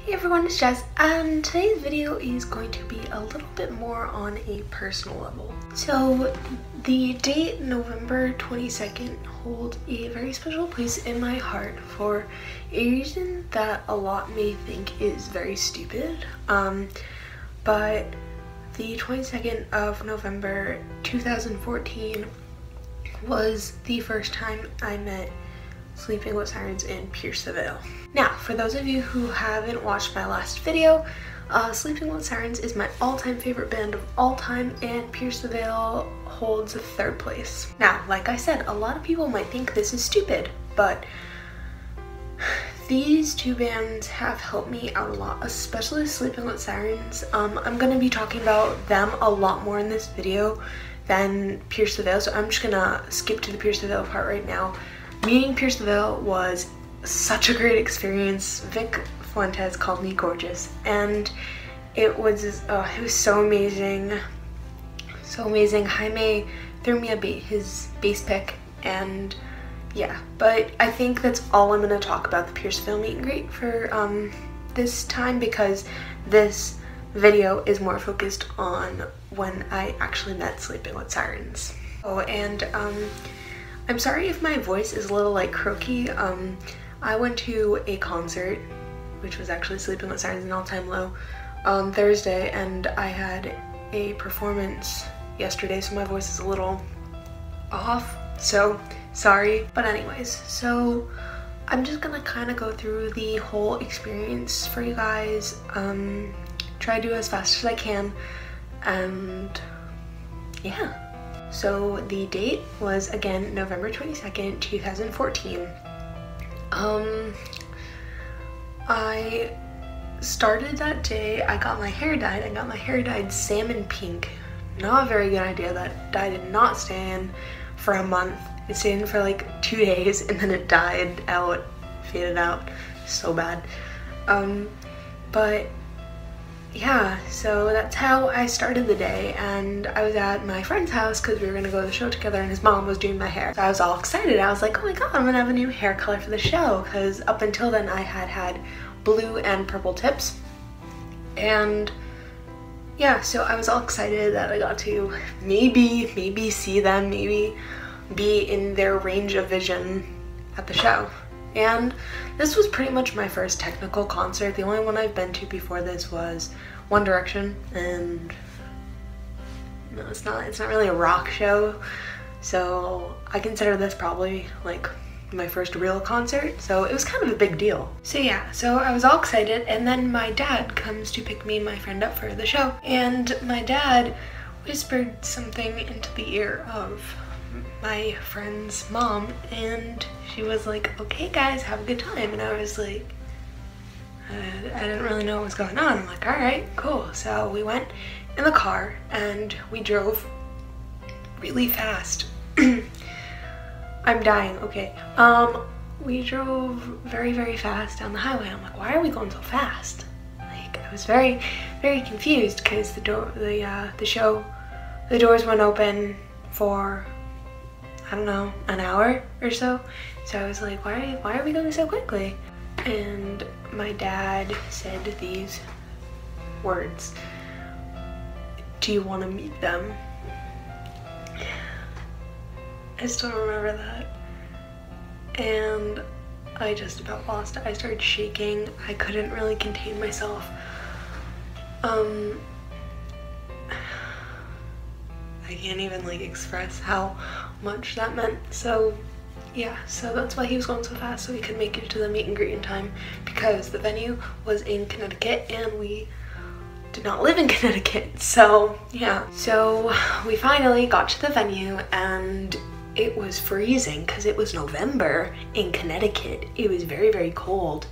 Hey everyone, it's Jess, and today's video is going to be a little bit more on a personal level. So the date November 22nd holds a very special place in my heart for a reason that a lot may think is very stupid, but the 22nd of November 2014 was the first time I met Sleeping with Sirens in Pierce the Veil. Now, for those of you who haven't watched my last video, Sleeping with Sirens is my all-time favorite band of all time, and Pierce the Veil holds third place. Now, like I said, a lot of people might think this is stupid, but these two bands have helped me out a lot, especially Sleeping with Sirens. I'm gonna be talking about them a lot more in this video than Pierce the Veil, so I'm just gonna skip to the Pierce the Veil part right now. Meeting Pierce the Veil was such a great experience. Vic Fuentes called me gorgeous, and it was so amazing, so amazing. Jaime threw me his bass pick, and yeah. But I think that's all I'm gonna talk about the Pierce the Veil meet and greet for this time, because this video is more focused on when I actually met Sleeping with Sirens. Oh, and I'm sorry if my voice is a little like croaky. I went to a concert, which was actually Sleeping with Sirens and All Time Low, on Thursday, and I had a performance yesterday, so my voice is a little off, so sorry. But anyways, so I'm just gonna kind of go through the whole experience for you guys, try to do as fast as I can, and yeah. So the date was, again, November 22nd, 2014. I started that day, I got my hair dyed. I got my hair dyed salmon pink. Not a very good idea. That dye did not stay in for a month. It stayed in for like 2 days, and then it died out, faded out. So bad. But yeah, so that's how I started the day, and I was at my friend's house because we were gonna go to the show together, and his mom was doing my hair. So I was all excited. I was like, oh my god, I'm gonna have a new hair color for the show, because up until then I had blue and purple tips. And yeah, so I was all excited that I got to maybe see them, maybe be in their range of vision at the show. And this was pretty much my first technical concert. The only one I've been to before this was One Direction, and no, it's not really a rock show, so I consider this probably like my first real concert, so it was kind of a big deal. So yeah, so I was all excited, and then my dad comes to pick me and my friend up for the show, and my dad whispered something into the ear of my friend's mom, and she was like, okay guys, have a good time. And I was like, I didn't really know what was going on. I'm like, all right, cool. So we went in the car and we drove really fast. I'm dying, okay. We drove very fast down the highway. I'm like, why are we going so fast? Like, I was very confused, because the doors went open for, I don't know, an hour or so. So I was like, why are we going so quickly? And my dad said these words: do you want to meet them? I still remember that. And I just about lost it. I started shaking. I couldn't really contain myself. I can't even like express how much that meant. So yeah, so that's why he was going so fast, so he could make it to the meet and greet in time, because the venue was in Connecticut and we did not live in Connecticut. So yeah, so we finally got to the venue, and it was freezing because it was November in Connecticut. It was very cold,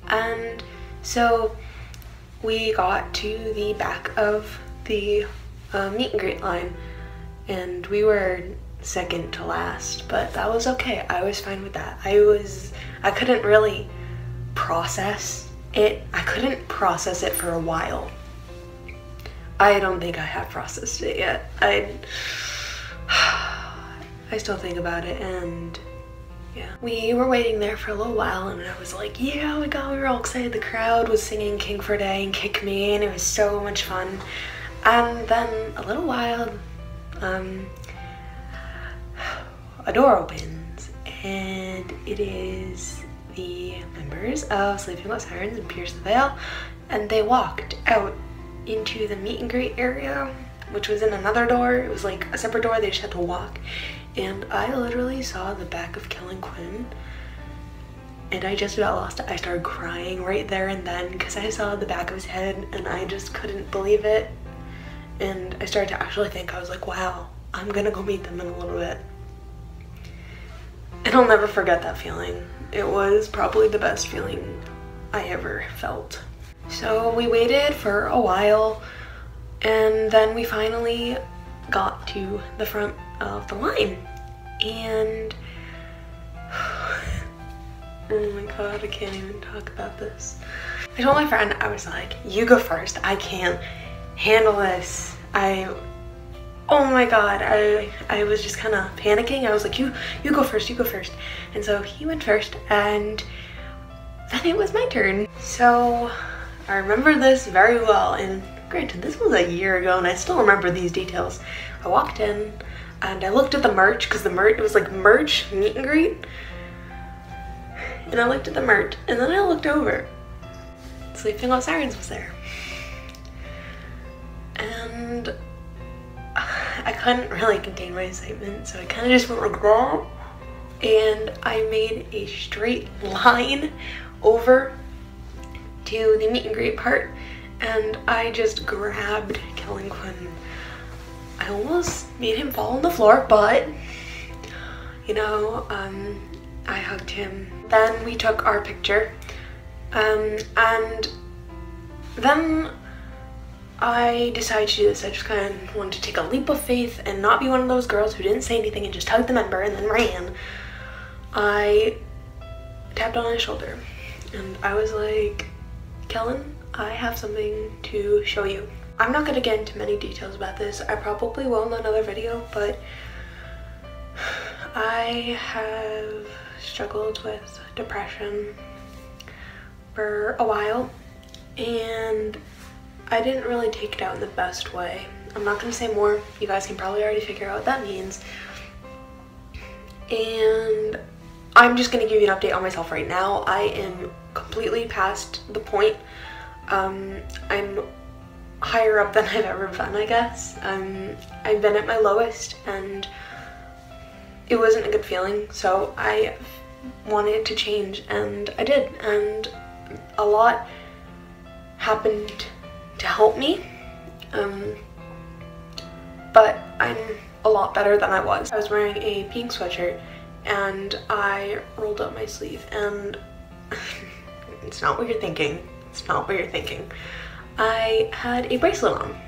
and so we got to the back of the meet and greet line, and we were second to last, but that was okay. I was fine with that. I couldn't really process it. I couldn't process it for a while. I don't think I have processed it yet. I still think about it, and Yeah. We were waiting there for a little while and I was like, yeah, oh my god, we were all excited. The crowd was singing King for a Day and Kick Me and it was so much fun. And then a little while, a door opens and it is the members of Sleeping Without Sirens and Pierce the Veil, and they walked out into the meet and greet area, which was in another door. It was like a separate door, they just had to walk. And I literally saw the back of Quinn and I just about lost it. I started crying right there and then because I saw the back of his head and I just couldn't believe it. And I started to actually think, I was like, wow, I'm gonna go meet them in a little bit. And I'll never forget that feeling. It was probably the best feeling I ever felt. So we waited for a while and then we finally got to the front of the line. And oh my god, I can't even talk about this. I told my friend, I was like, you go first, I can't handle this. Oh my god, I was just kind of panicking. I was like, you go first, you go first. And so he went first and then it was my turn. So I remember this very well, and granted, this was a year ago and I still remember these details. I walked in and I looked at the merch, because it was like merch meet and greet. And I looked at the merch and then I looked over. Sleeping Without Sirens was there. And I couldn't really contain my excitement, so I kind of just went like that. And I made a straight line over to the meet and greet part, and I just grabbed Quinn. I almost made him fall on the floor, but you know, I hugged him. Then we took our picture, and then I decided to do this. I just kind of wanted to take a leap of faith and not be one of those girls who didn't say anything and just hugged the member and then ran. I tapped on his shoulder and I was like, Kellen, I have something to show you. I'm not going to get into many details about this. I probably will in another video, but I have struggled with depression for a while and I didn't really take it out in the best way. I'm not going to say more. You guys can probably already figure out what that means. And I'm just going to give you an update on myself right now. I am completely past the point. I'm higher up than I've ever been, I guess. I've been at my lowest and it wasn't a good feeling, so I wanted to change and I did, and a lot happened to help me, but I'm a lot better than I was. I was wearing a pink sweatshirt and I rolled up my sleeve and it's not what you're thinking. It's not what you're thinking. I had a bracelet on.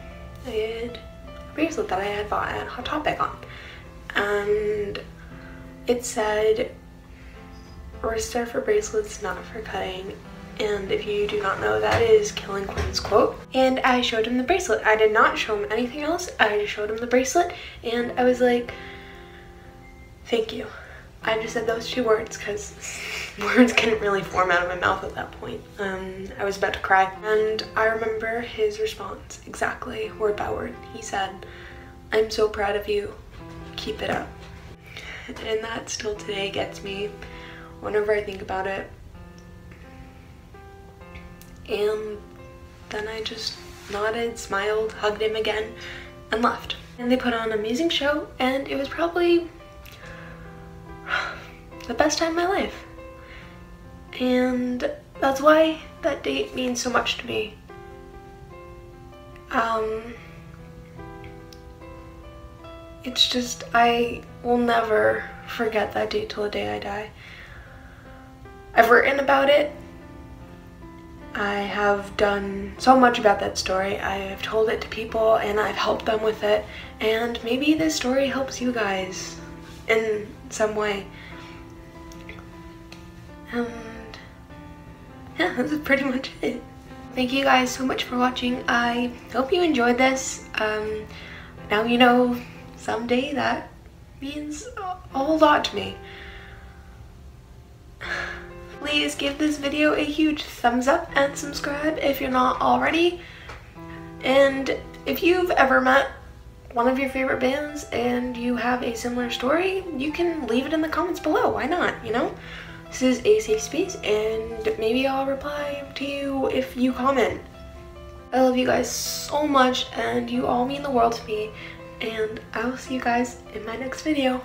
I had a bracelet that I had bought at Hot Topic on, and it said, "Wrists are for bracelets, not for cutting." And if you do not know, that is Quinn's quote. And I showed him the bracelet. I did not show him anything else. I just showed him the bracelet and I was like, thank you. I just said those two words because words couldn't really form out of my mouth at that point. I was about to cry. And I remember his response exactly, word by word. He said, "I'm so proud of you. Keep it up." And that still today gets me whenever I think about it. And then I just nodded, smiled, hugged him again, and left. And they put on an amazing show, and it was probably the best time of my life. And that's why that date means so much to me. It's just, I will never forget that date till the day I die. I've written about it. I have done so much about that story. I have told it to people and I've helped them with it. And maybe this story helps you guys in some way. And yeah, that's pretty much it. Thank you guys so much for watching. I hope you enjoyed this. Now you know someday that means a whole lot to me. Please give this video a huge thumbs up and subscribe if you're not already. And if you've ever met one of your favorite bands and you have a similar story, you can leave it in the comments below. Why not, you know? This is a safe space, and maybe I'll reply to you if you comment. I love you guys so much, and you all mean the world to me, and I will see you guys in my next video.